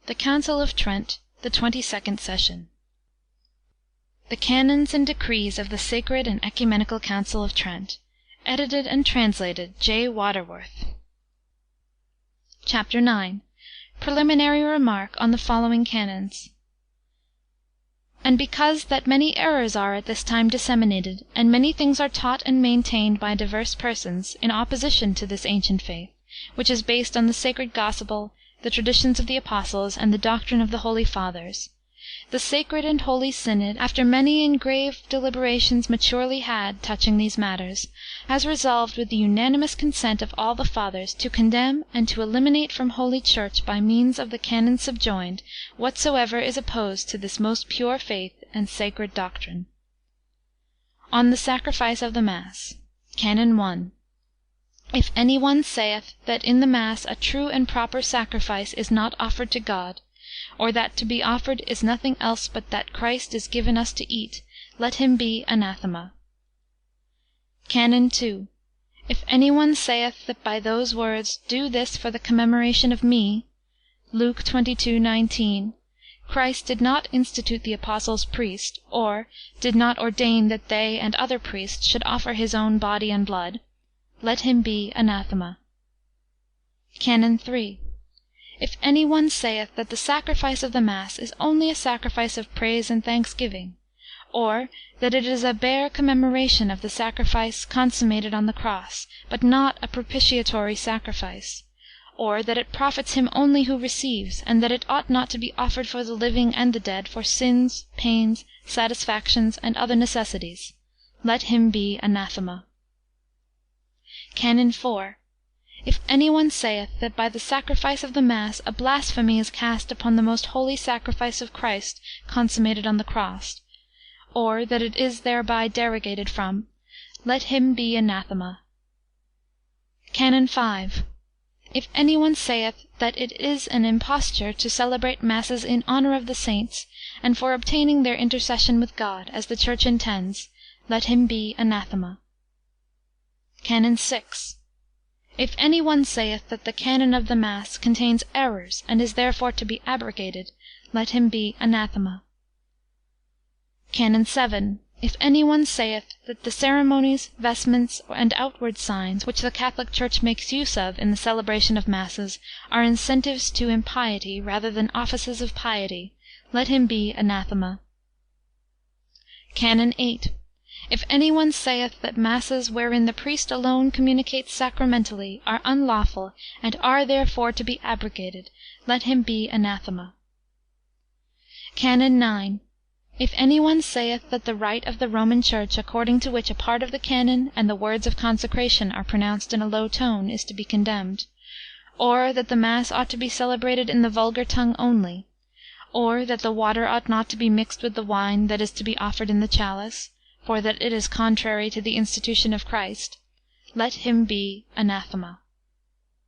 The Council of Trent, the 22nd Session. The Canons and Decrees of the Sacred and Ecumenical Council of Trent. Edited and translated J. Waterworth. Chapter 9. Preliminary remark on the following Canons. And because that many errors are at this time disseminated, and many things are taught and maintained by divers persons, in opposition to this ancient faith, which is based on the sacred Gospel, the traditions of the Apostles, and the doctrine of the Holy Fathers, the Sacred and Holy Synod, after many and grave deliberations maturely had touching these matters, has resolved, with the unanimous consent of all the Fathers, to condemn and to eliminate from Holy Church, by means of the canons subjoined, whatsoever is opposed to this most pure faith and sacred doctrine. On the Sacrifice of the Mass. Canon 1. If any one saith that in the Mass a true and proper sacrifice is not offered to God, or that to be offered is nothing else but that Christ is given us to eat, let him be anathema. Canon 2. If any one saith that by those words, Do this for the commemoration of me, Luke 22:19, Christ did not institute the apostles' priests, or did not ordain that they and other priests should offer his own body and blood, let him be anathema. Canon 3. If any one saith that the sacrifice of the Mass is only a sacrifice of praise and thanksgiving, or that it is a bare commemoration of the sacrifice consummated on the cross, but not a propitiatory sacrifice, or that it profits him only who receives, and that it ought not to be offered for the living and the dead, for sins, pains, satisfactions, and other necessities, let him be anathema. Canon 4. If any one saith that by the sacrifice of the Mass a blasphemy is cast upon the most holy sacrifice of Christ consummated on the cross, or that it is thereby derogated from, let him be anathema. Canon 5. If any one saith that it is an imposture to celebrate Masses in honour of the saints, and for obtaining their intercession with God, as the Church intends, let him be anathema. Canon 6. If any one saith that the canon of the Mass contains errors, and is therefore to be abrogated, let him be anathema. Canon 7. If any one saith that the ceremonies, vestments, and outward signs, which the Catholic Church makes use of in the celebration of Masses, are incentives to impiety rather than offices of piety, let him be anathema. Canon 8. If any one saith that Masses wherein the priest alone communicates sacramentally are unlawful, and are therefore to be abrogated, let him be anathema. Canon 9. If any one saith that the rite of the Roman Church, according to which a part of the canon and the words of consecration are pronounced in a low tone, is to be condemned, or that the Mass ought to be celebrated in the vulgar tongue only, or that the water ought not to be mixed with the wine that is to be offered in the chalice, for that it is contrary to the institution of Christ, let him be anathema.